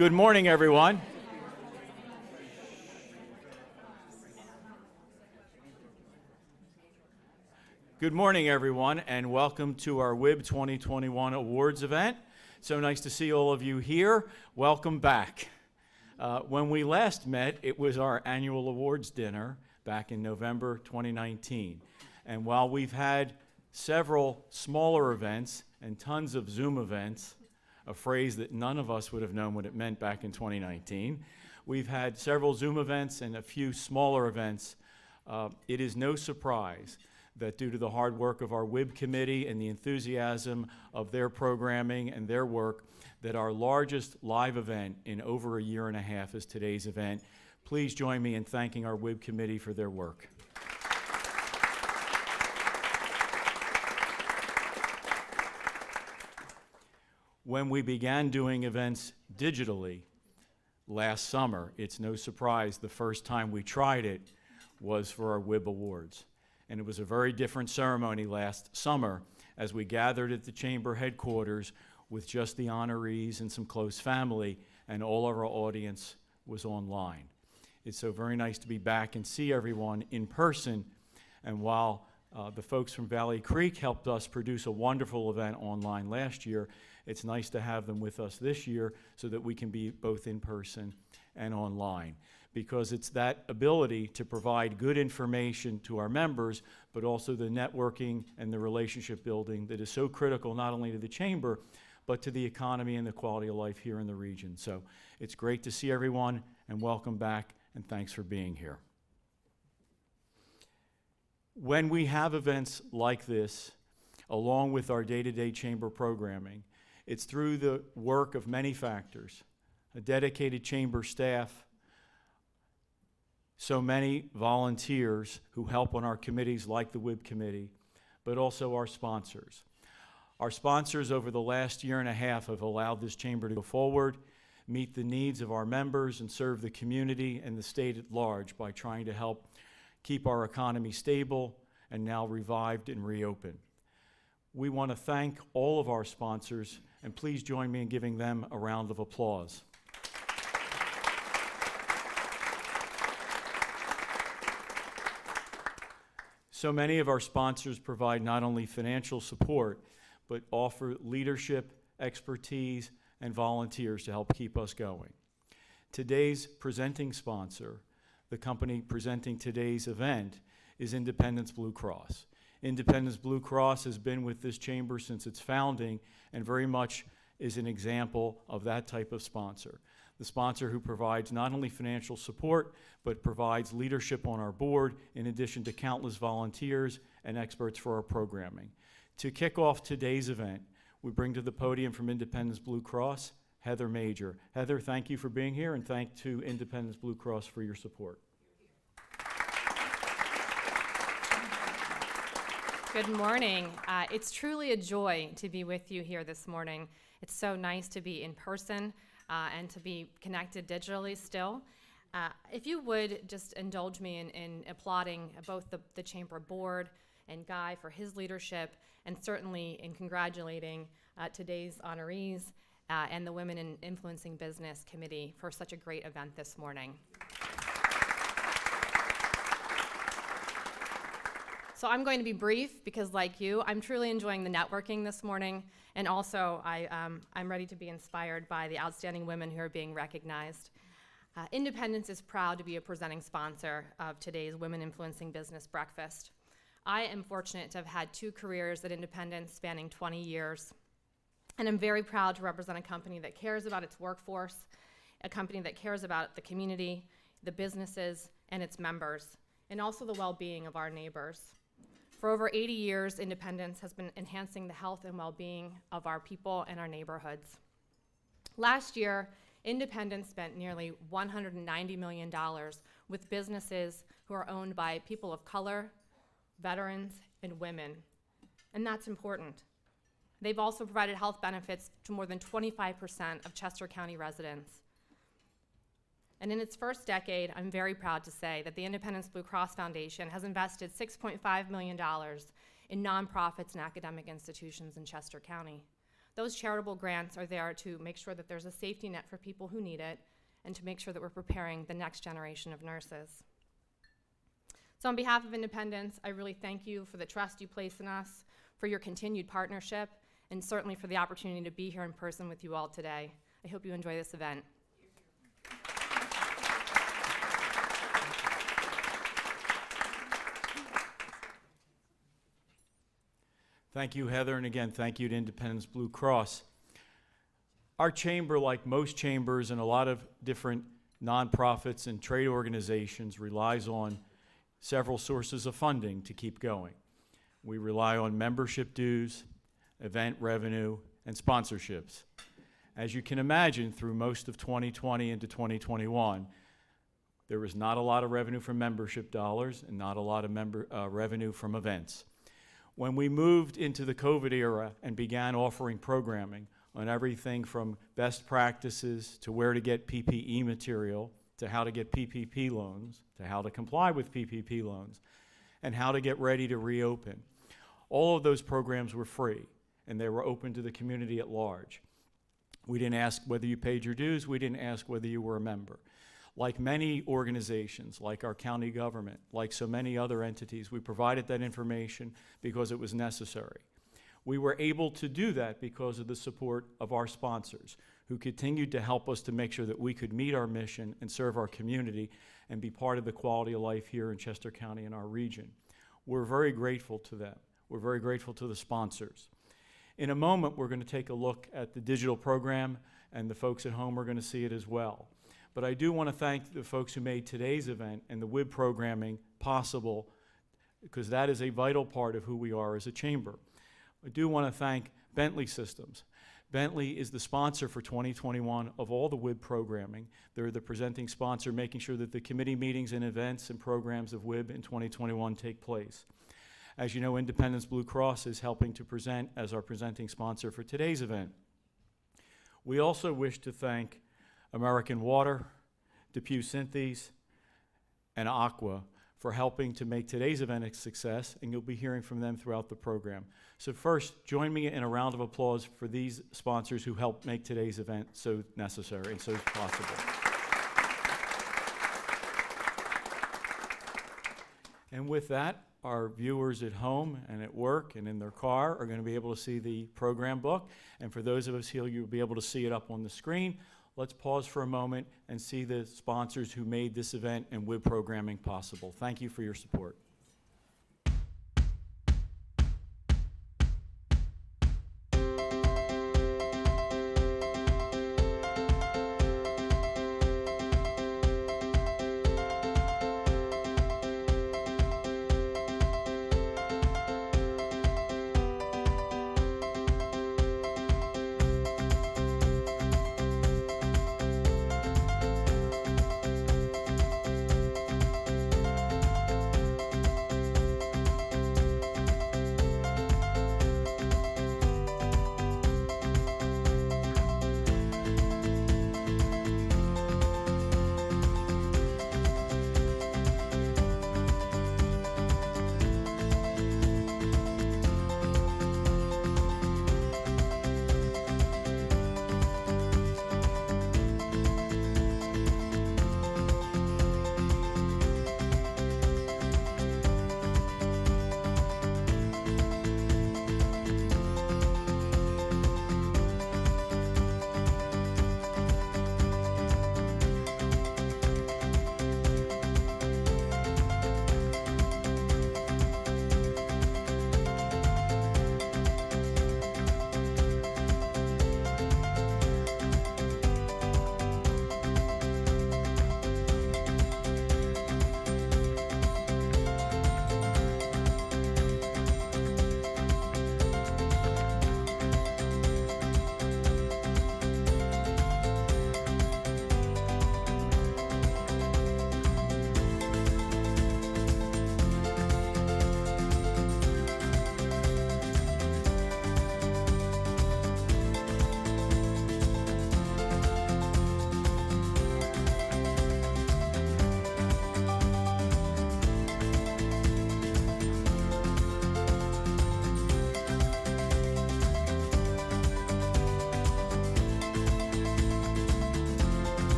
Good morning, everyone. Good morning, everyone, and welcome to our WIB 2021 Awards event. So nice to see all of you here. Welcome back. When we last met, it was our annual awards dinner back in November 2019. And while we've had several smaller events and tons of Zoom events, a phrase that none of us would have known what it meant back in 2019, we've had several Zoom events and a few smaller events. It is no surprise that due to the hard work of our WIB committee and the enthusiasm of their programming and their work, that our largest live event in over a year and a half is today's event. Please join me in thanking our WIB committee for their work. When we began doing events digitally last summer, it's no surprise the first time we tried it was for our WIB Awards. And it was a very different ceremony last summer as we gathered at the chamber headquarters with just the honorees and some close family, and all of our audience was online. It's so very nice to be back and see everyone in person. And while the folks from Valley Creek helped us produce a wonderful event online last year, it's nice to have them with us this year so that we can be both in person and online, because it's that ability to provide good information to our members, but also the networking and the relationship building that is so critical not only to the chamber, but to the economy and the quality of life here in the region. So it's great to see everyone, and welcome back, and thanks for being here. When we have events like this, along with our day-to-day chamber programming, it's through the work of many factors: a dedicated chamber staff, so many volunteers who help on our committees like the WIB committee, but also our sponsors. Our sponsors over the last year and a half have allowed this chamber to go forward, meet the needs of our members, and serve the community and the state at large by trying to help keep our economy stable and now revived and reopened. We want to thank all of our sponsors, and please join me in giving them a round of applause. So many of our sponsors provide not only financial support, but offer leadership, expertise, and volunteers to help keep us going. Today's presenting sponsor, the company presenting today's event, is Independence Blue Cross. Independence Blue Cross has been with this chamber since its founding and very much is an example of that type of sponsor. The sponsor who provides not only financial support, but provides leadership on our board, in addition to countless volunteers and experts for our programming. To kick off today's event, we bring to the podium from Independence Blue Cross, Heather Major. Heather, thank you for being here, and thank to Independence Blue Cross for your support. Good morning. It's truly a joy to be with you here this morning. It's so nice to be in person and to be connected digitally still. If you would just indulge me in applauding both the chamber board and Guy for his leadership, and certainly in congratulating today's honorees and the Women in Influencing Business Committee for such a great event this morning. So I'm going to be brief because, like you, I'm truly enjoying the networking this morning, and also I'm ready to be inspired by the outstanding women who are being recognized. Independence is proud to be a presenting sponsor of today's Women Influencing Business Breakfast. I am fortunate to have had 2 careers at Independence spanning 20 years, and I'm very proud to represent a company that cares about its workforce, a company that cares about the community, the businesses, and its members, and also the well-being of our neighbors. For over 80 years, Independence has been enhancing the health and well-being of our people and our neighborhoods. Last year, Independence spent nearly $190 million with businesses who are owned by people of color, veterans, and women, and that's important. They've also provided health benefits to more than 25% of Chester County residents. And in its first decade, I'm very proud to say that the Independence Blue Cross Foundation has invested $6.5 million in nonprofits and academic institutions in Chester County. Those charitable grants are there to make sure that there's a safety net for people who need it and to make sure that we're preparing the next generation of nurses. So on behalf of Independence, I really thank you for the trust you place in us, for your continued partnership, and certainly for the opportunity to be here in person with you all today. I hope you enjoy this event. Thank you, Heather, and again, thank you to Independence Blue Cross. Our chamber, like most chambers and a lot of different nonprofits and trade organizations, relies on several sources of funding to keep going. We rely on membership dues, event revenue, and sponsorships. As you can imagine, through most of 2020 into 2021, there was not a lot of revenue from membership dollars and not a lot of revenue from events. When we moved into the COVID era and began offering programming on everything from best practices to where to get PPE material, to how to get PPP loans, to how to comply with PPP loans, and how to get ready to reopen, all of those programs were free, and they were open to the community at large. We didn't ask whether you paid your dues. We didn't ask whether you were a member. Like many organizations, like our county government, like so many other entities, we provided that information because it was necessary. We were able to do that because of the support of our sponsors, who continued to help us to make sure that we could meet our mission and serve our community and be part of the quality of life here in Chester County and our region. We're very grateful to them. We're very grateful to the sponsors. In a moment, we're going to take a look at the digital program, and the folks at home are going to see it as well. But I do want to thank the folks who made today's event and the WIB programming possible, because that is a vital part of who we are as a chamber. I do want to thank Bentley Systems. Bentley is the sponsor for 2021 of all the WIB programming. They're the presenting sponsor, making sure that the committee meetings and events and programs of WIB in 2021 take place. As you know, Independence Blue Cross is helping to present as our presenting sponsor for today's event. We also wish to thank American Water, Depew Synthes, and Aqua for helping to make today's event a success, and you'll be hearing from them throughout the program. So first, join me in a round of applause for these sponsors who helped make today's event so necessary and so possible. And with that, our viewers at home and at work and in their car are going to be able to see the program book. And for those of us here, you'll be able to see it up on the screen. Let's pause for a moment and see the sponsors who made this event and WIB programming possible. Thank you for your support.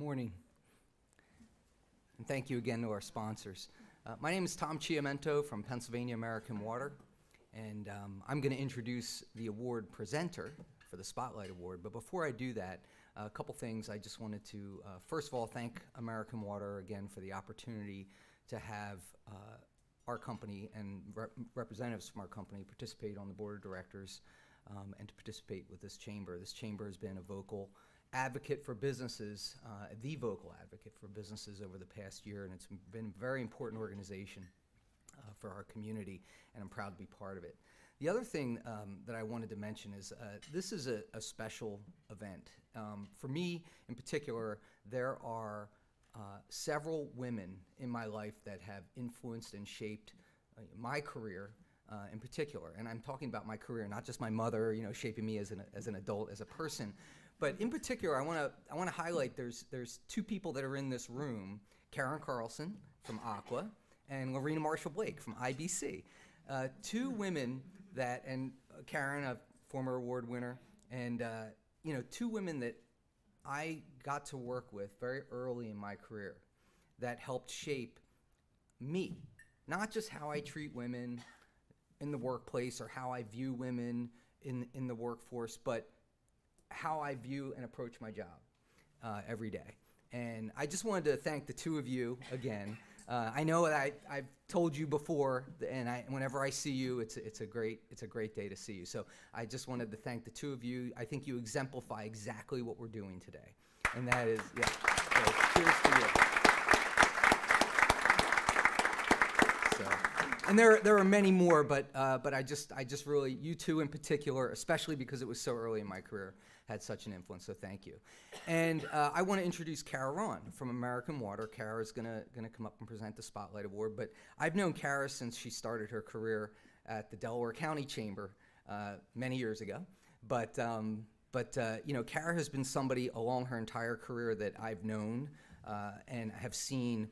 morning. And thank you again to our sponsors. My name is Tom Chiamento from Pennsylvania American Water, and I'm going to introduce the award presenter for the Spotlight Award. But before I do that, a couple things. I just wanted to, first of all, thank American Water again for the opportunity to have our company and representatives from our company participate on the board of directors and to participate with this chamber. This chamber has been a vocal advocate for businesses, the vocal advocate for businesses over the past year, and it's been a very important organization for our community, and I'm proud to be part of it. The other thing that I wanted to mention is this is a special event. For me, in particular, there are several women in my life that have influenced and shaped my career in particular. And I'm talking about my career, not just my mother, shaping me as an adult, as a person. But in particular, I want to highlight there's two people that are in this room, Karen Carlson from Aqua and Lorraine Marshall-Blake from IBC. Two women that, and Karen, a former award winner, and two women that I got to work with very early in my career that helped shape me, not just how I treat women in the workplace or how I view women in the workforce, but how I view and approach my job every day. And I just wanted to thank the two of you again. I know that I've told you before, and whenever I see you, it's a great day to see you. So I just wanted to thank the two of you. I think you exemplify exactly what we're doing today, and that is, yeah. So cheers to you. So, and there are many more, but I just really, you two in particular, especially because it was so early in my career, had such an influence, so thank you. And I want to introduce Kara Ron from American Water. Kara is gonna come up and present the Spotlight Award, but I've known Kara since she started her career at the Delaware County Chamber many years ago. But Kara has been somebody along her entire career that I've known and have seen,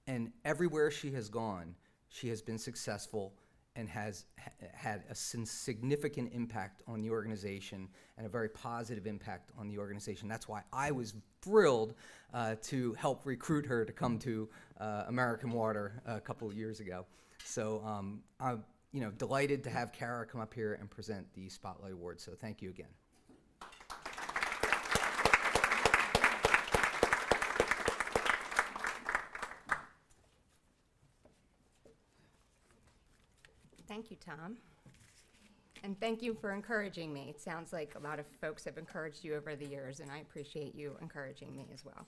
and everywhere she has gone, she has been successful and has had a significant impact on the organization and a very positive impact on the organization. That's why I was thrilled to help recruit her to come to American Water a couple of years ago. So I'm delighted to have Kara come up here and present the Spotlight Award. So thank you again. Thank you, Tom. And thank you for encouraging me. It sounds like a lot of folks have encouraged you over the years, and I appreciate you encouraging me as well.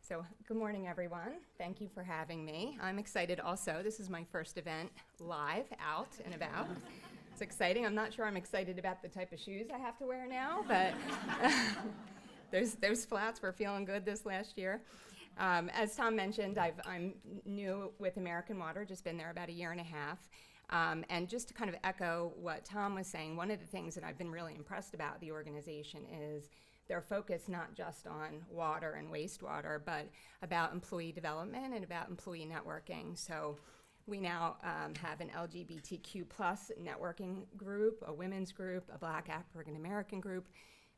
So good morning, everyone. Thank you for having me. I'm excited also. This is my first event live, out and about. It's exciting. I'm not sure I'm excited about the type of shoes I have to wear now, but those flats were feeling good this last year. As Tom mentioned, I'm new with American Water, just been there about a year and a half. And just to kind of echo what Tom was saying, one of the things that I've been really impressed about the organization is their focus not just on water and wastewater, but about employee development and about employee networking. So we now have an LGBTQ+ networking group, a women's group, a Black African American group,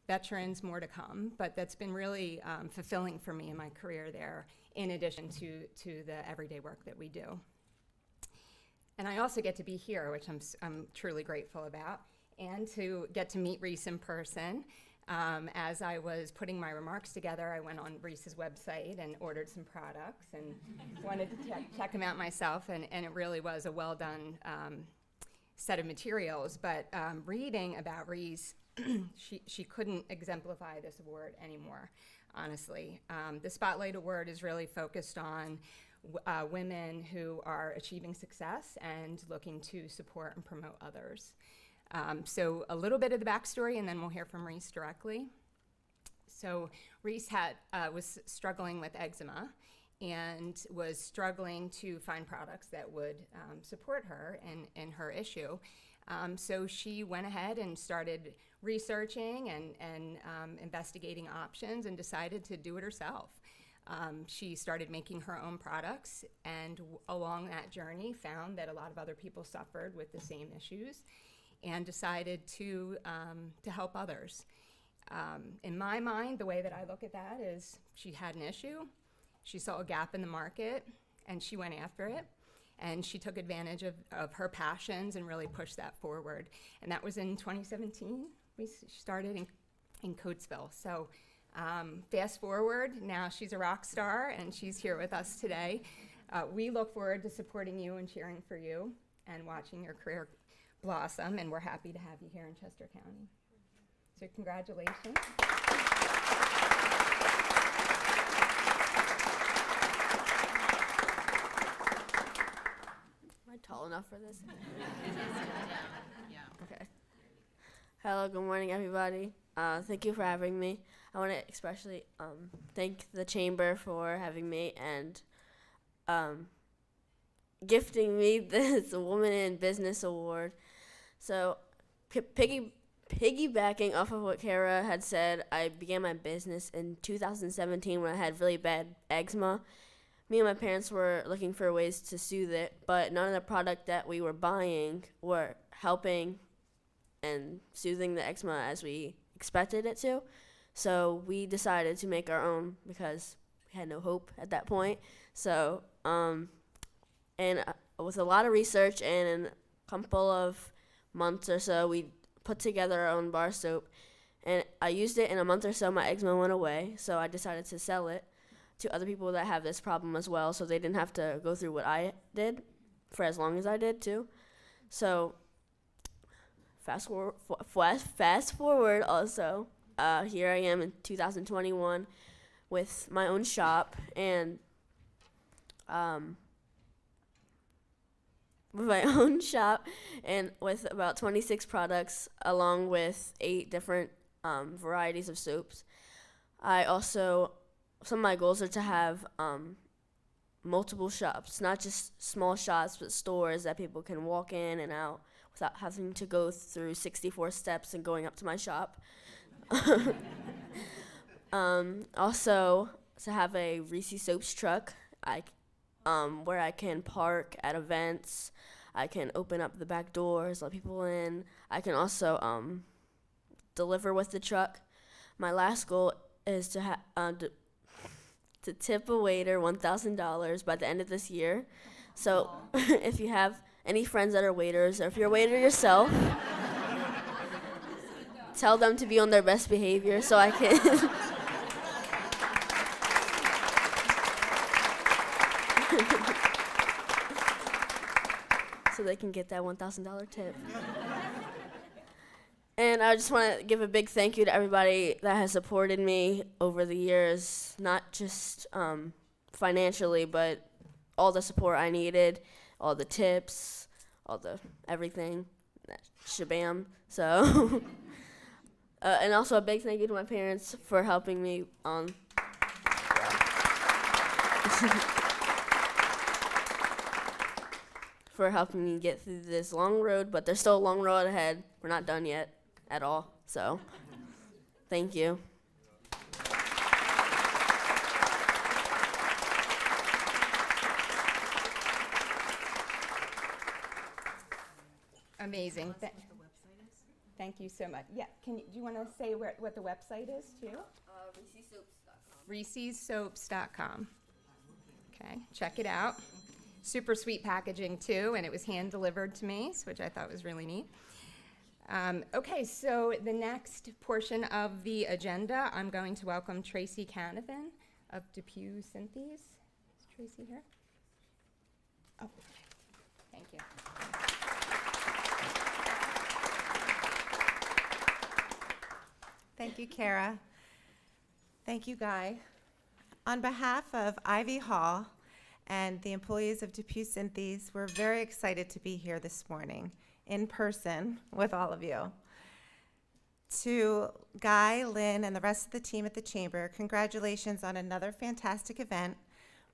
veterans, more to come. But that's been really fulfilling for me in my career there, in addition to the everyday work that we do. And I also get to be here, which I'm truly grateful about, and to get to meet Reece in person. As I was putting my remarks together, I went on Reece's website and ordered some products and wanted to check them out myself, and it really was a well-done set of materials. But reading about Reece, she couldn't exemplify this award anymore, honestly. The Spotlight Award is really focused on women who are achieving success and looking to support and promote others. So a little bit of the backstory, and then we'll hear from Reece directly. So Reece was struggling with eczema and was struggling to find products that would support her in her issue. So she went ahead and started researching and investigating options and decided to do it herself. She started making her own products, and along that journey found that a lot of other people suffered with the same issues and decided to help others. In my mind, the way that I look at that is she had an issue, she saw a gap in the market, and she went after it. And she took advantage of her passions and really pushed that forward. And that was in 2017. We started in Coatesville. So fast forward, now she's a rock star and she's here with us today. We look forward to supporting you and cheering for you and watching your career blossom. And we're happy to have you here in Chester County. So congratulations. Tall enough for this? Okay. Hello, good morning, everybody. Thank you for having me. I want to especially thank the Chamber for having me and gifting me this Woman in Business Award. So, piggybacking off of what Kara had said, I began my business in 2017 when I had really bad eczema. Me and my parents were looking for ways to soothe it, but none of the product that we were buying were helping and soothing the eczema as we expected it to. So we decided to make our own because we had no hope at that point. So, with a lot of research and in a couple of months or so, we put together our own bar soap. And I used it in a month or so, my eczema went away, so I decided to sell it to other people that have this problem as well, so they didn't have to go through what I did for as long as I did too. So fast forward also, here I am in 2021 with my own shop and with about 26 products along with 8 different varieties of soaps. Some of my goals are to have multiple shops, not just small shops, but stores that people can walk in and out without having to go through 64 steps and going up to my shop. Also, to have a Reecies soaps truck where I can park at events. I can open up the back doors, let people in. I can also deliver with the truck. My last goal is to tip a waiter $1,000 by the end of this year. So if you have any friends that are waiters, or if you're a waiter yourself, tell them to be on their best behavior so I can so they can get that $1,000 tip. And I just want to give a big thank you to everybody that has supported me over the years, not just financially, but all the support I needed, all the tips, all the everything, that shabam. So, and also a big thank you to my parents for helping me for helping me get through this long road, but there's still a long road ahead. We're not done yet at all, so thank you. Amazing. Thank you so much. Yeah, do you want to say what the website is too? Reesesoaps.com. Okay, check it out. Super sweet packaging too, and it was hand delivered to me, which I thought was really neat. Okay, so the next portion of the agenda, I'm going to welcome Tracy Canavan of Depew Synthes. Is Tracy here? Oh, thank you. Thank you, Kara. Thank you, Guy. On behalf of Ivy Hall and the employees of Depew Synthes, we're very excited to be here this morning in person with all of you. To Guy, Lynn, and the rest of the team at the Chamber, congratulations on another fantastic event.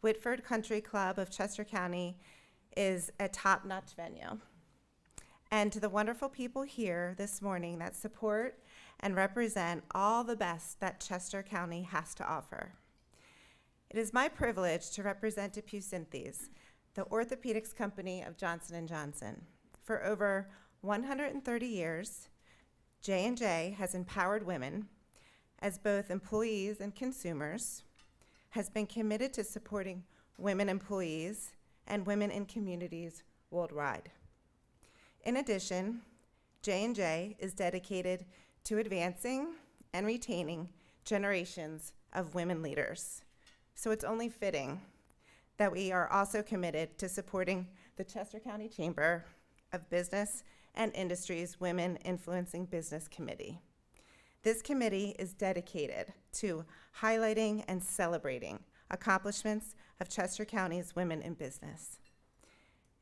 Whitford Country Club of Chester County is a top-notch venue. And to the wonderful people here this morning that support and represent all the best that Chester County has to offer. It is my privilege to represent Depew Synthes, the orthopedics company of Johnson & Johnson. For over 130 years, J&J has empowered women as both employees and consumers, has been committed to supporting women employees and women in communities worldwide. In addition, J&J is dedicated to advancing and retaining generations of women leaders. So it's only fitting that we are also committed to supporting the Chester County Chamber of Business and Industry's Women Influencing Business Committee. This committee is dedicated to highlighting and celebrating accomplishments of Chester County's women in business.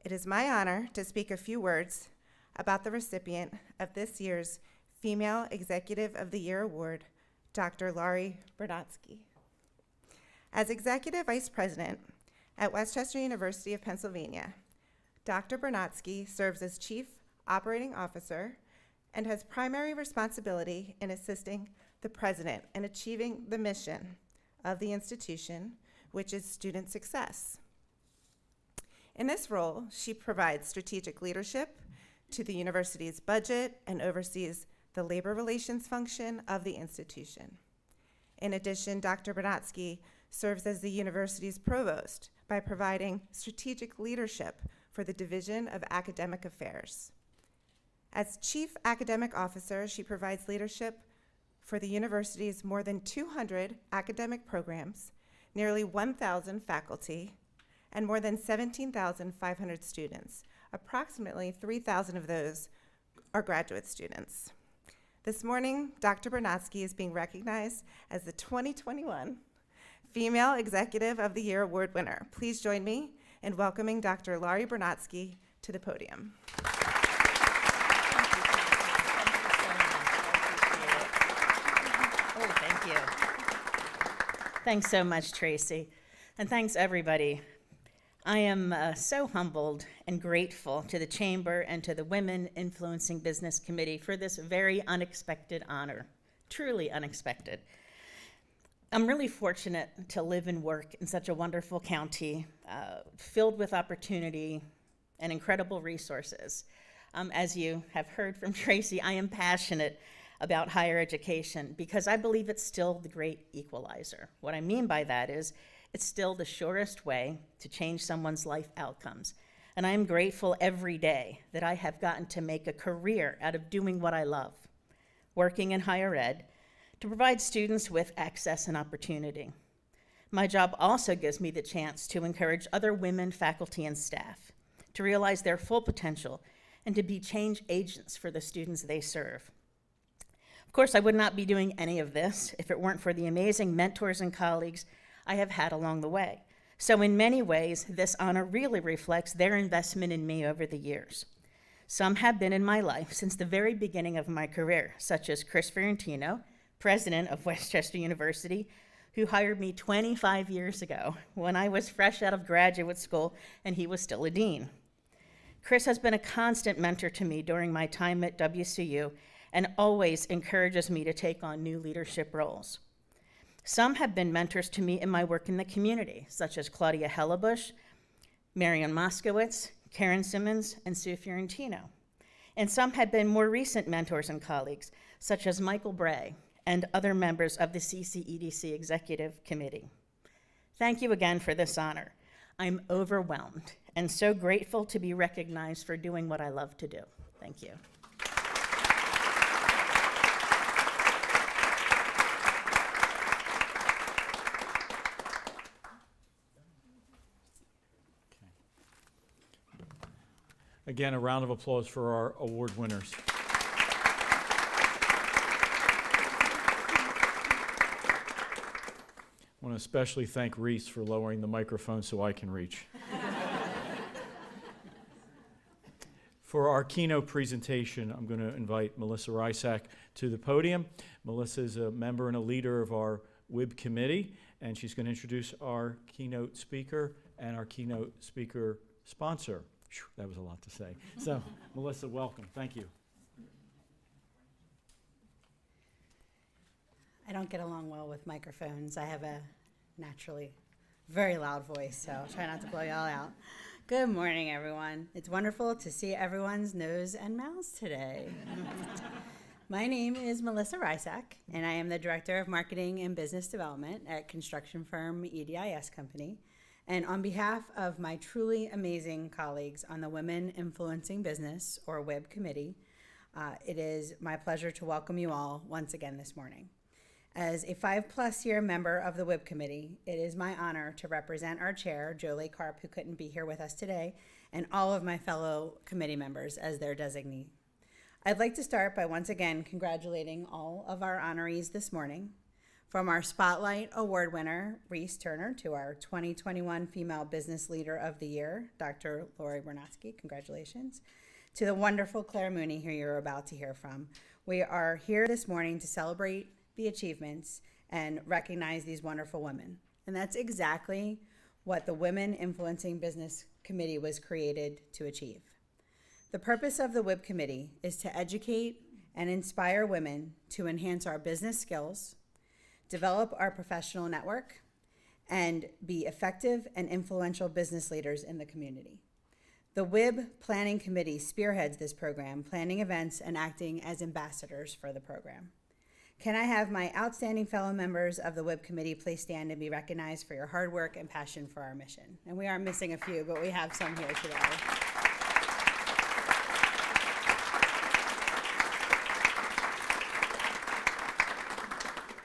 It is my honor to speak a few words about the recipient of this year's Female Executive of the Year Award, Dr. Laurie Bernotsky. As Executive Vice President at Westchester University of Pennsylvania, Dr. Bernotsky serves as Chief Operating Officer and has primary responsibility in assisting the President in achieving the mission of the institution, which is student success. In this role, she provides strategic leadership to the university's budget and oversees the labor relations function of the institution. In addition, Dr. Bernotsky serves as the university's provost by providing strategic leadership for the Division of Academic Affairs. As Chief Academic Officer, she provides leadership for the university's more than 200 academic programs, nearly 1,000 faculty, and more than 17,500 students. Approximately 3,000 of those are graduate students. This morning, Dr. Bernotsky is being recognized as the 2021 Female Executive of the Year Award winner. Please join me in welcoming Dr. Laurie Bernotsky to the podium. Oh, thank you. Thanks so much, Tracy. And thanks, everybody. I am so humbled and grateful to the Chamber and to the Women Influencing Business Committee for this very unexpected honor, truly unexpected. I'm really fortunate to live and work in such a wonderful county, filled with opportunity and incredible resources. As you have heard from Tracy, I am passionate about higher education because I believe it's still the great equalizer. What I mean by that is it's still the surest way to change someone's life outcomes. And I am grateful every day that I have gotten to make a career out of doing what I love, working in higher ed, to provide students with access and opportunity. My job also gives me the chance to encourage other women faculty and staff to realize their full potential and to be change agents for the students they serve. Of course, I would not be doing any of this if it weren't for the amazing mentors and colleagues I have had along the way. So in many ways, this honor really reflects their investment in me over the years. Some have been in my life since the very beginning of my career, such as Chris Fiorentino, president of Westchester University, who hired me 25 years ago when I was fresh out of graduate school and he was still a dean. Chris has been a constant mentor to me during my time at WCU and always encourages me to take on new leadership roles. Some have been mentors to me in my work in the community, such as Claudia Hellebush, Marion Moskowitz, Karen Simmons, and Sue Fiorentino. And some have been more recent mentors and colleagues, such as Michael Bray and other members of the CCEDC Executive Committee. Thank you again for this honor. I'm overwhelmed and so grateful to be recognized for doing what I love to do. Thank you. Again, a round of applause for our award winners. I want to especially thank Reece for lowering the microphone so I can reach. For our keynote presentation, I'm going to invite Melissa Rysak to the podium. Melissa is a member and a leader of our WIB committee, and she's going to introduce our keynote speaker and our keynote speaker sponsor. Whew, that was a lot to say. So, Melissa, welcome. Thank you. I don't get along well with microphones. I have a naturally very loud voice, so I'll try not to blow y'all out. Good morning, everyone. It's wonderful to see everyone's nose and mouths today. My name is Melissa Rysak, and I am the Director of Marketing and Business Development at construction firm EDIS Company. And on behalf of my truly amazing colleagues on the Women Influencing Business, or WIB Committee, it is my pleasure to welcome you all once again this morning. As a 5+ year member of the WIB Committee, it is my honor to represent our chair, Jolie Karp, who couldn't be here with us today, and all of my fellow committee members as their designee. I'd like to start by once again congratulating all of our honorees this morning, from our Spotlight Award winner, Reece Turner, to our 2021 Female Business Leader of the Year, Dr. Laurie Bernotsky, congratulations, to the wonderful Claire Mooney, who you're about to hear from. We are here this morning to celebrate the achievements and recognize these wonderful women. And that's exactly what the Women Influencing Business Committee was created to achieve. The purpose of the WIB Committee is to educate and inspire women to enhance our business skills, develop our professional network, and be effective and influential business leaders in the community. The WIB Planning Committee spearheads this program, planning events and acting as ambassadors for the program. Can I have my outstanding fellow members of the WIB Committee please stand and be recognized for your hard work and passion for our mission? And we are missing a few, but we have some here today.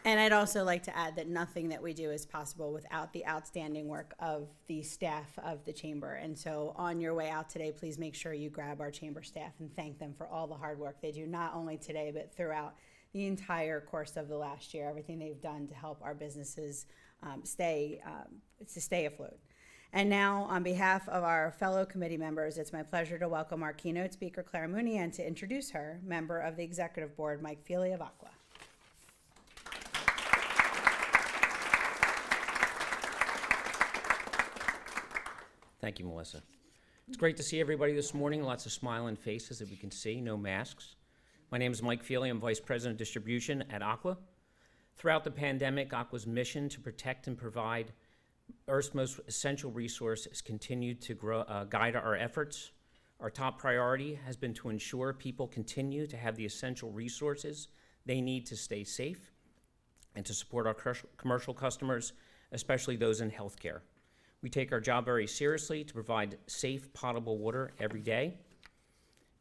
And I'd also like to add that nothing that we do is possible without the outstanding work of the staff of the Chamber. And so on your way out today, please make sure you grab our Chamber staff and thank them for all the hard work they do, not only today, but throughout the entire course of the last year, everything they've done to help our businesses stay afloat. And now, on behalf of our fellow committee members, it's my pleasure to welcome our keynote speaker, Claire Mooney, and to introduce her, member of the Executive Board, Mike Feely of Aqua. Thank you, Melissa. It's great to see everybody this morning. Lots of smiling faces that we can see, no masks. My name is Mike Feely. I'm Vice President of Distribution at Aqua. Throughout the pandemic, Aqua's mission to protect and provide Earth's most essential resource has continued to guide our efforts. Our top priority has been to ensure people continue to have the essential resources they need to stay safe and to support our commercial customers, especially those in healthcare. We take our job very seriously to provide safe, potable water every day.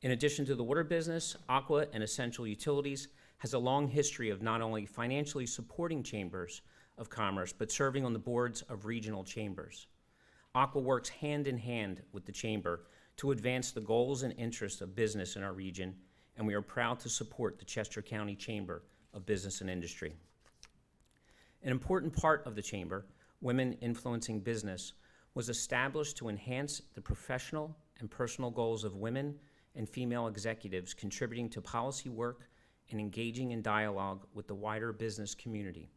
In addition to the water business, Aqua and Essential Utilities has a long history of not only financially supporting chambers of commerce, but serving on the boards of regional chambers. Aqua works hand in hand with the chamber to advance the goals and interests of business in our region, and we are proud to support the Chester County Chamber of Business and Industry. An important part of the chamber, Women Influencing Business, was established to enhance the professional and personal goals of women and female executives contributing to policy work and engaging in dialogue with the wider business community.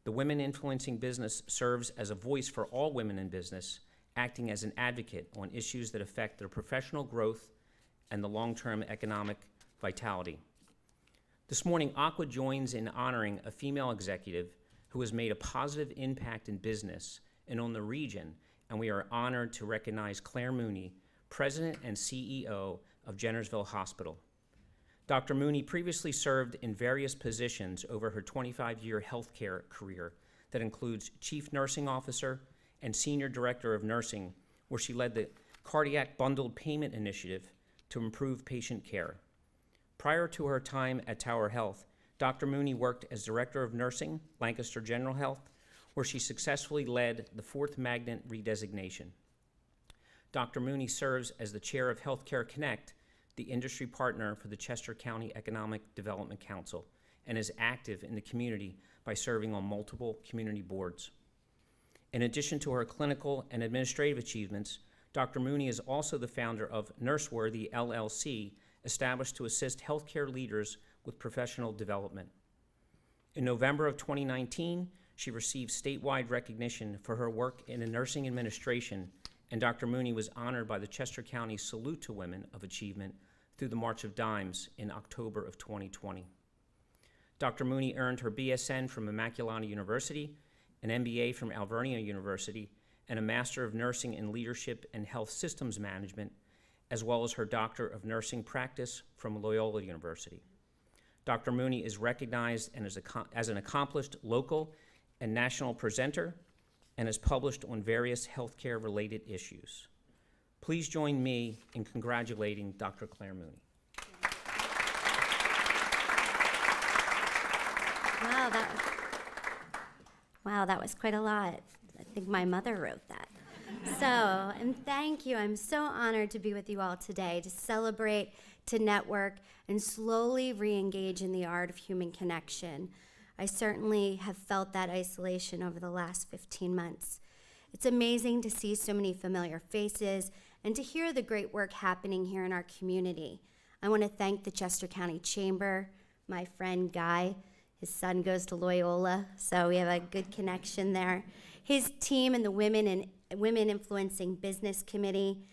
The Women Influencing Business serves as a voice for all women in business, acting as an advocate on issues that affect their professional growth and the long-term economic vitality. This morning, Aqua joins in honoring a female executive who has made a positive impact in business and on the region, and we are honored to recognize Claire Mooney, President and CEO of Jennersville Hospital. Dr. Mooney previously served in various positions over her 25-year healthcare career that includes Chief Nursing Officer and Senior Director of Nursing, where she led the Cardiac Bundled Payment Initiative to improve patient care. Prior to her time at Tower Health, Dr. Mooney worked as Director of Nursing, Lancaster General Health, where she successfully led the 4th Magnet redesignation. Dr. Mooney serves as the Chair of Healthcare Connect, the industry partner for the Chester County Economic Development Council, and is active in the community by serving on multiple community boards. In addition to her clinical and administrative achievements, Dr. Mooney is also the founder of Nurseworthy LLC, established to assist healthcare leaders with professional development. In November of 2019, she received statewide recognition for her work in the nursing administration, and Dr. Mooney was honored by the Chester County Salute to Women of Achievement through the March of Dimes in October of 2020. Dr. Mooney earned her BSN from Immaculata University, an MBA from Alvernia University, and a Master of Nursing in Leadership and Health Systems Management, as well as her Doctor of Nursing Practice from Loyola University. Dr. Mooney is recognized and as an accomplished local and national presenter and has published on various healthcare-related issues. Please join me in congratulating Dr. Claire Mooney. Wow, that was quite a lot. I think my mother wrote that. So, and thank you. I'm so honored to be with you all today to celebrate, to network, and slowly re-engage in the art of human connection. I certainly have felt that isolation over the last 15 months. It's amazing to see so many familiar faces and to hear the great work happening here in our community. I want to thank the Chester County Chamber, my friend Guy. His son goes to Loyola, so we have a good connection there. His team and the Women Influencing Business Committee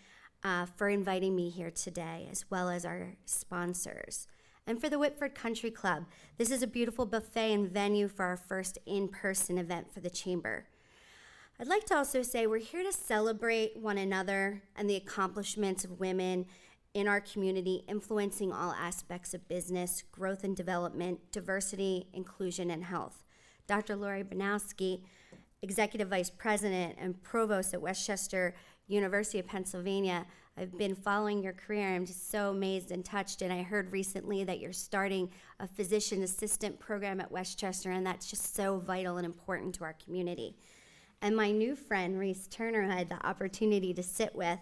for inviting me here today, as well as our sponsors. And for the Whitford Country Club, this is a beautiful buffet and venue for our first in-person event for the Chamber. I'd like to also say we're here to celebrate one another and the accomplishments of women in our community, influencing all aspects of business, growth and development, diversity, inclusion, and health. Dr. Laurie Bernotsky, Executive Vice President and Provost at Westchester University of Pennsylvania, I've been following your career. I'm just so amazed and touched, and I heard recently that you're starting a physician assistant program at Westchester, and that's just so vital and important to our community. And my new friend, Reece Turner, who I had the opportunity to sit with,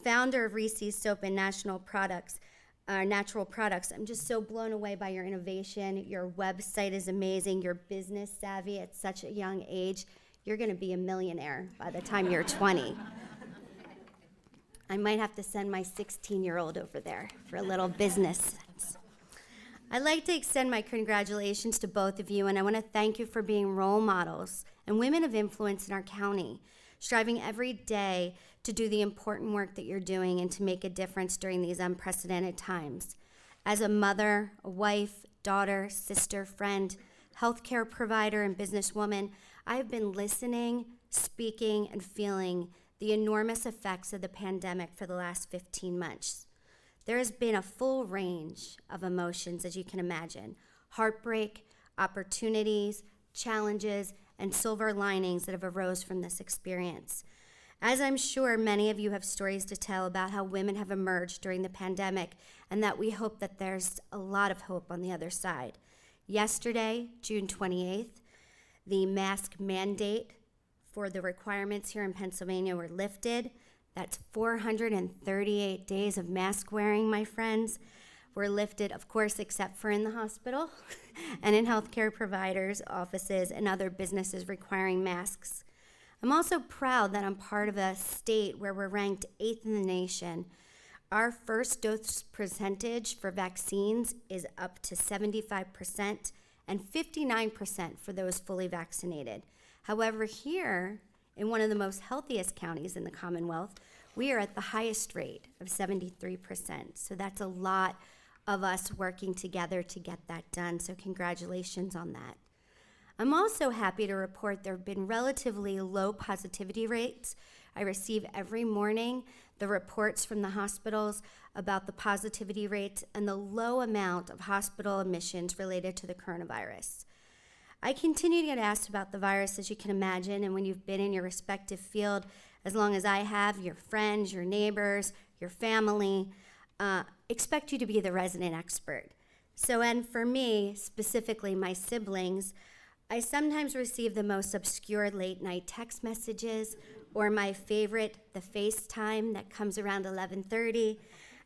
founder of Reecies Soap and Natural Products. I'm just so blown away by your innovation. Your website is amazing. You're business savvy at such a young age. You're going to be a millionaire by the time you're 20. I might have to send my 16-year-old over there for a little business sense. I'd like to extend my congratulations to both of you, and I want to thank you for being role models and women of influence in our county, striving every day to do the important work that you're doing and to make a difference during these unprecedented times. As a mother, a wife, daughter, sister, friend, healthcare provider, and businesswoman, I've been listening, speaking, and feeling the enormous effects of the pandemic for the last 15 months. There has been a full range of emotions, as you can imagine: heartbreak, opportunities, challenges, and silver linings that have arose from this experience. As I'm sure many of you have stories to tell about how women have emerged during the pandemic, and that we hope that there's a lot of hope on the other side. Yesterday, June 28th, the mask mandate for the requirements here in Pennsylvania were lifted. That's 438 days of mask wearing, my friends, were lifted, of course, except for in the hospital and in healthcare providers' offices and other businesses requiring masks. I'm also proud that I'm part of a state where we're ranked 8th in the nation. Our first dose percentage for vaccines is up to 75% and 59% for those fully vaccinated. However, here, in one of the most healthiest counties in the Commonwealth, we are at the highest rate of 73%. So that's a lot of us working together to get that done. So congratulations on that. I'm also happy to report there have been relatively low positivity rates. I receive every morning the reports from the hospitals about the positivity rates and the low amount of hospital admissions related to the coronavirus. I continue to get asked about the virus, as you can imagine, and when you've been in your respective field as long as I have, your friends, your neighbors, your family, expect you to be the resident expert. So, and for me, specifically my siblings, I sometimes receive the most obscure late night text messages, or my favorite, the FaceTime that comes around 11:30,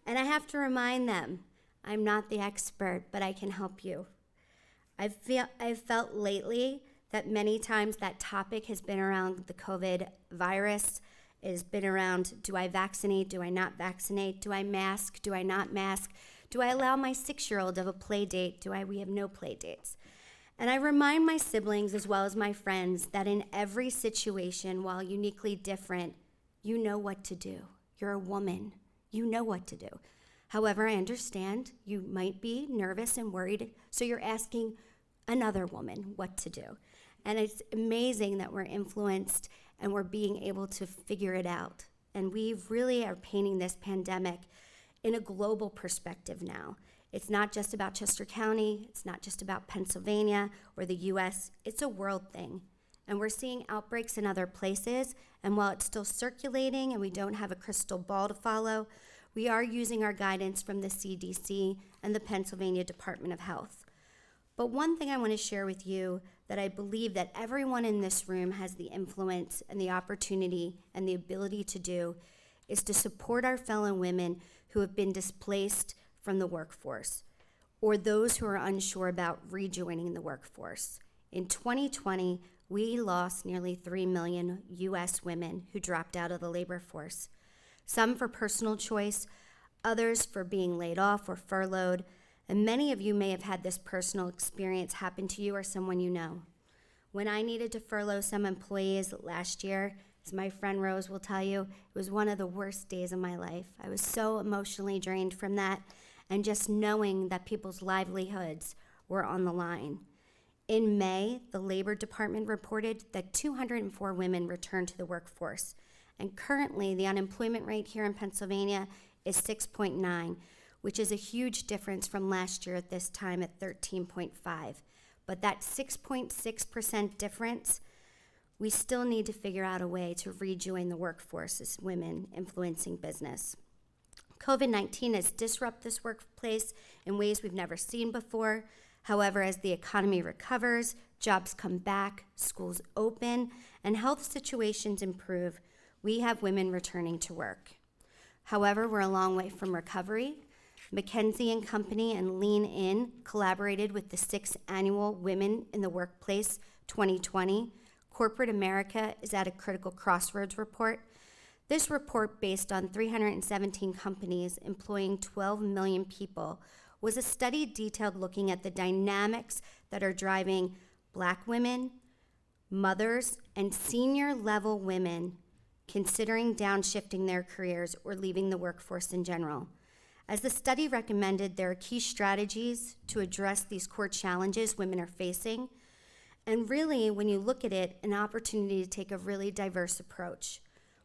and I have to remind them, I'm not the expert, but I can help you. I've felt lately that many times that topic has been around the COVID virus. It has been around, do I vaccinate, do I not vaccinate, do I mask, do I not mask, do I allow my 6-year-old to have a play date, we have no play dates. And I remind my siblings as well as my friends that in every situation, while uniquely different, you know what to do. You're a woman, you know what to do. However, I understand you might be nervous and worried, so you're asking another woman what to do. And it's amazing that we're influenced and we're being able to figure it out. And we really are painting this pandemic in a global perspective now. It's not just about Chester County, it's not just about Pennsylvania or the US, it's a world thing. And we're seeing outbreaks in other places, and while it's still circulating and we don't have a crystal ball to follow, we are using our guidance from the CDC and the Pennsylvania Department of Health. But one thing I want to share with you that I believe that everyone in this room has the influence and the opportunity and the ability to do is to support our fellow women who have been displaced from the workforce or those who are unsure about rejoining the workforce. In 2020, we lost nearly 3 million US women who dropped out of the labor force. Some for personal choice, others for being laid off or furloughed, and many of you may have had this personal experience happen to you or someone you know. When I needed to furlough some employees last year, as my friend Rose will tell you, it was one of the worst days of my life. I was so emotionally drained from that, and just knowing that people's livelihoods were on the line. In May, the Labor Department reported that 204 women returned to the workforce, and currently the unemployment rate here in Pennsylvania is 6.9, which is a huge difference from last year at this time at 13.5. But that 6.6% difference, we still need to figure out a way to rejoin the workforce as women influencing business. COVID-19 has disrupted this workplace in ways we've never seen before. However, as the economy recovers, jobs come back, schools open, and health situations improve, we have women returning to work. However, we're a long way from recovery. McKinsey & Company and Lean In collaborated with the 6th Annual Women in the Workplace 2020. Corporate America is at a critical crossroads report. This report, based on 317 companies employing 12 million people, was a study detailed looking at the dynamics that are driving Black women, mothers, and senior-level women considering downshifting their careers or leaving the workforce in general. As the study recommended, there are key strategies to address these core challenges women are facing, and really, when you look at it, an opportunity to take a really diverse approach.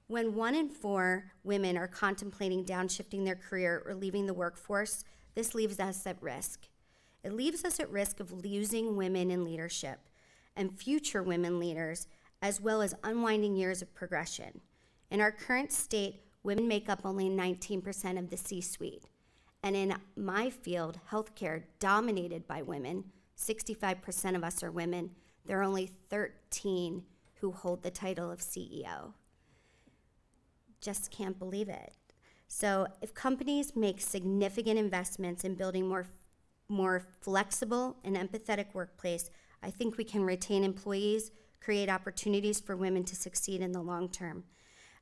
When 1 in 4 women are contemplating downshifting their career or leaving the workforce, this leaves us at risk. It leaves us at risk of losing women in leadership and future women leaders, as well as unwinding years of progression. In our current state, women make up only 19% of the C-suite. And in my field, healthcare, dominated by women, 65% of us are women. There are only 13 who hold the title of CEO. Just can't believe it. So if companies make significant investments in building more flexible and empathetic workplace, I think we can retain employees, create opportunities for women to succeed in the long term.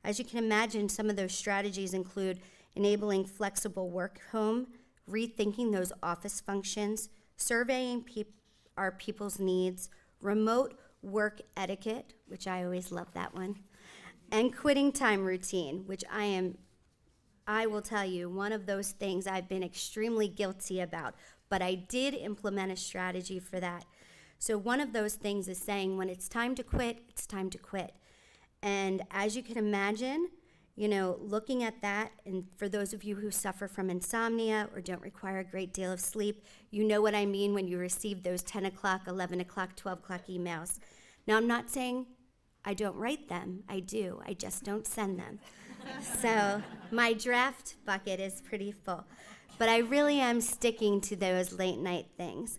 As you can imagine, some of those strategies include enabling flexible work home, rethinking those office functions, surveying our people's needs, remote work etiquette, which I always love that one, and quitting time routine, which I will tell you, one of those things I've been extremely guilty about, but I did implement a strategy for that. So one of those things is saying when it's time to quit, it's time to quit. And as you can imagine, looking at that, and for those of you who suffer from insomnia or don't require a great deal of sleep, you know what I mean when you receive those 10 o'clock, 11 o'clock, 12 o'clock emails. Now, I'm not saying I don't write them. I do. I just don't send them. So my draft bucket is pretty full. But I really am sticking to those late night things.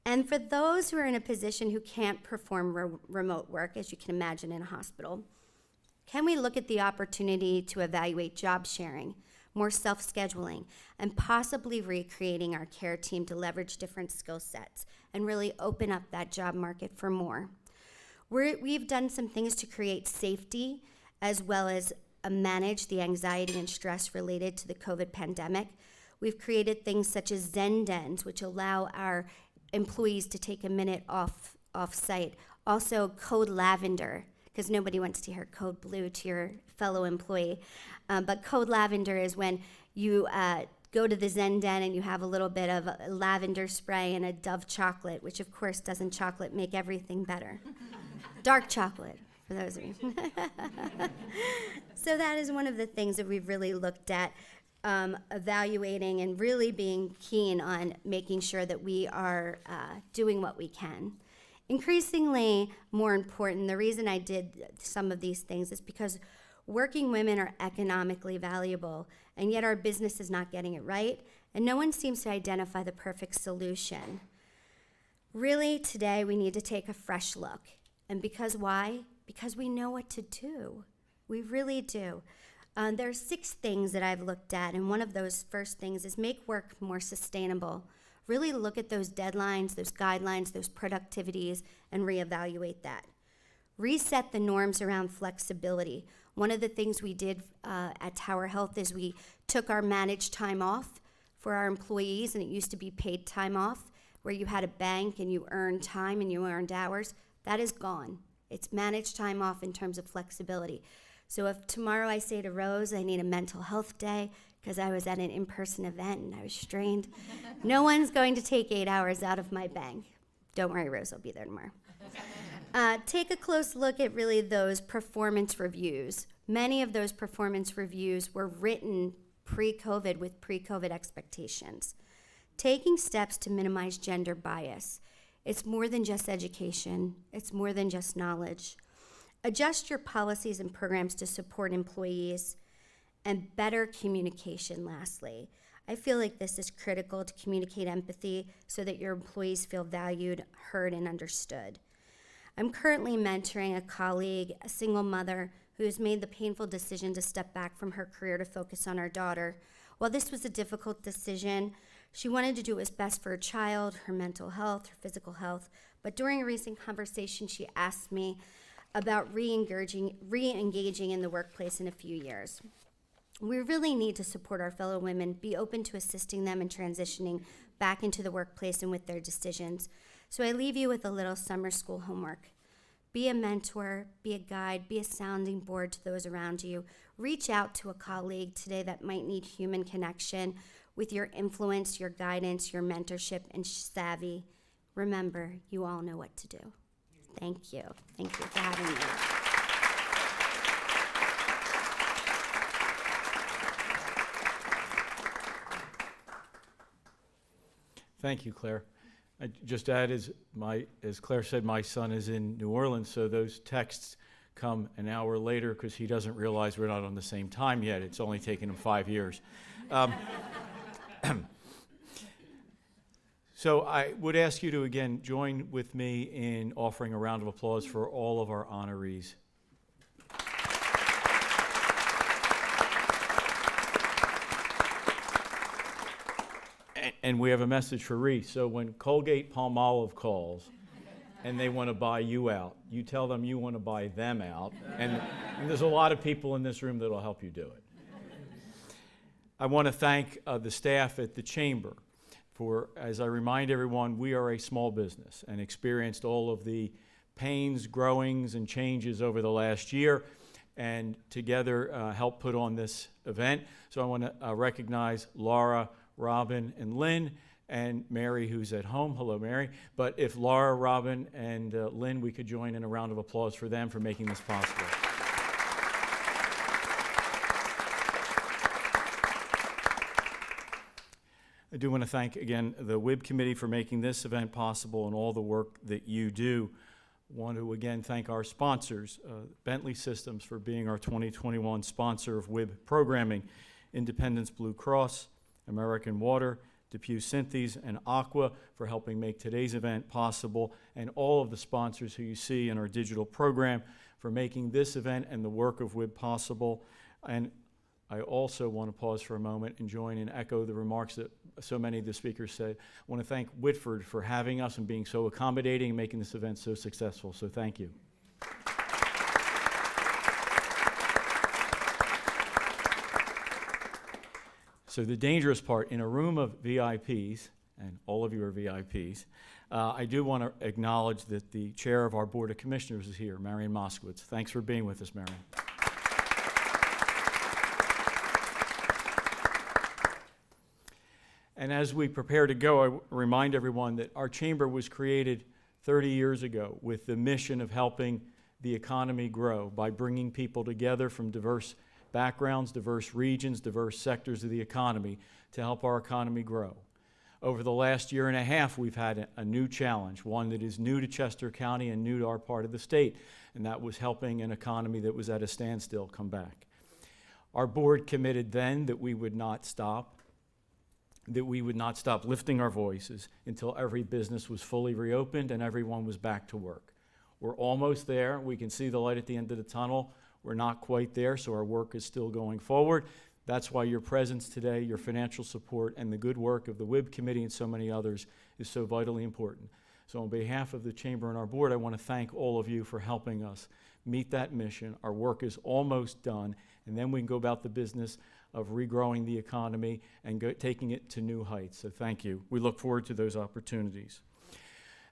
And for those who are in a position who can't perform remote work, as you can imagine in a hospital, can we look at the opportunity to evaluate job sharing, more self-scheduling, and possibly recreating our care team to leverage different skill sets and really open up that job market for more? We've done some things to create safety as well as manage the anxiety and stress related to the COVID pandemic. We've created things such as Zen Dens, which allow our employees to take a minute off-site. Also, Code Lavender, because nobody wants to hear Code Blue to your fellow employee. But Code Lavender is when you go to the Zen Den and you have a little bit of lavender spray and a Dove chocolate, which of course doesn't chocolate make everything better. Dark chocolate, for those of you. So that is one of the things that we've really looked at. evaluating and really being keen on making sure that we are doing what we can. Increasingly more important, the reason I did some of these things is because working women are economically valuable, and yet our business is not getting it right, and no one seems to identify the perfect solution. Really, today we need to take a fresh look. And because why? Because we know what to do. We really do. There are 6 things that I've looked at, and one of those first things is make work more sustainable. Really look at those deadlines, those guidelines, those productivities, and reevaluate that. Reset the norms around flexibility. One of the things we did at Tower Health is we took our managed time off for our employees, and it used to be paid time off, where you had a bank and you earned time and you earned hours. That is gone. It's managed time off in terms of flexibility. So if tomorrow I say to Rose, I need a mental health day because I was at an in-person event and I was strained, no one's going to take 8 hours out of my bank. Don't worry, Rose, I'll be there tomorrow. Take a close look at really those performance reviews. Many of those performance reviews were written pre-COVID with pre-COVID expectations. Taking steps to minimize gender bias. It's more than just education. It's more than just knowledge. Adjust your policies and programs to support employees, and better communication, lastly. I feel like this is critical to communicate empathy so that your employees feel valued, heard, and understood. I'm currently mentoring a colleague, a single mother, who has made the painful decision to step back from her career to focus on our daughter. While this was a difficult decision, she wanted to do what was best for her child, her mental health, her physical health. But during a recent conversation, she asked me about re-engaging in the workplace in a few years. We really need to support our fellow women, be open to assisting them in transitioning back into the workplace and with their decisions. So I leave you with a little summer school homework. Be a mentor, be a guide, be a sounding board to those around you. Reach out to a colleague today that might need human connection with your influence, your guidance, your mentorship, and savvy. Remember, you all know what to do. Thank you. Thank you for having me. Thank you, Claire. I just add, as Claire said, my son is in New Orleans, so those texts come an hour later because he doesn't realize we're not on the same time yet. It's only taken him 5 years. So I would ask you to, again, join with me in offering a round of applause for all of our honorees. And we have a message for Reece. So when Colgate-Palmolive calls and they want to buy you out, you tell them you want to buy them out. And there's a lot of people in this room that will help you do it. I want to thank the staff at the Chamber for, as I remind everyone, we are a small business and experienced all of the pains, growings, and changes over the last year, and together help put on this event. So I want to recognize Laura, Robin, and Lynn, and Mary, who's at home. Hello, Mary. But if Laura, Robin, and Lynn, we could join in a round of applause for them for making this possible. I do want to thank, again, the WIB committee for making this event possible and all the work that you do. I want to, again, thank our sponsors, Bentley Systems, for being our 2021 sponsor of WIB programming, Independence Blue Cross, American Water, Depew Synthes, and Aqua for helping make today's event possible, and all of the sponsors who you see in our digital program for making this event and the work of WIB possible. And I also want to pause for a moment and join and echo the remarks that so many of the speakers said. I want to thank Whitford for having us and being so accommodating and making this event so successful. So thank you. So the dangerous part, in a room of VIPs, and all of you are VIPs, I do want to acknowledge that the chair of our Board of Commissioners is here, Marion Moskowitz. Thanks for being with us, Marion. And as we prepare to go, I remind everyone that our chamber was created 30 years ago with the mission of helping the economy grow by bringing people together from diverse backgrounds, diverse regions, diverse sectors of the economy to help our economy grow. Over the last year and a half, we've had a new challenge, one that is new to Chester County and new to our part of the state, and that was helping an economy that was at a standstill come back. Our board committed then that we would not stop lifting our voices until every business was fully reopened and everyone was back to work. We're almost there. We can see the light at the end of the tunnel. We're not quite there, so our work is still going forward. That's why your presence today, your financial support, and the good work of the WIB committee and so many others is so vitally important. So on behalf of the Chamber and our board, I want to thank all of you for helping us meet that mission. Our work is almost done, and then we can go about the business of regrowing the economy and taking it to new heights. So thank you. We look forward to those opportunities.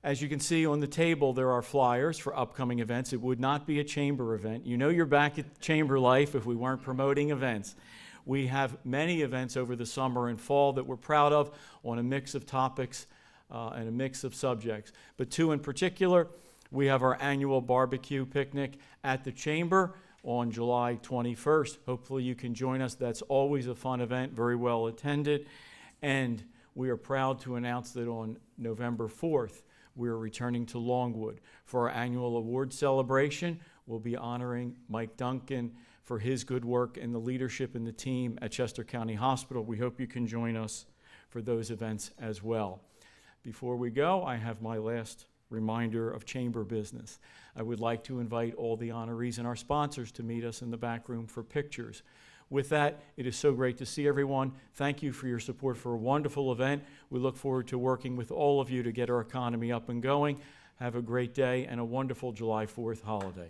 As you can see on the table, there are flyers for upcoming events. It would not be a Chamber event. You know you're back at Chamber Life if we weren't promoting events. We have many events over the summer and fall that we're proud of on a mix of topics and a mix of subjects. But two in particular, we have our annual barbecue picnic at the Chamber on July 21st. Hopefully you can join us. That's always a fun event, very well attended. And we are proud to announce that on November 4th, we are returning to Longwood for our annual award celebration. We'll be honoring Mike Duncan for his good work and the leadership and the team at Chester County Hospital. We hope you can join us for those events as well. Before we go, I have my last reminder of Chamber business. I would like to invite all the honorees and our sponsors to meet us in the back room for pictures. With that, it is so great to see everyone. Thank you for your support for a wonderful event. We look forward to working with all of you to get our economy up and going. Have a great day and a wonderful July 4th holiday.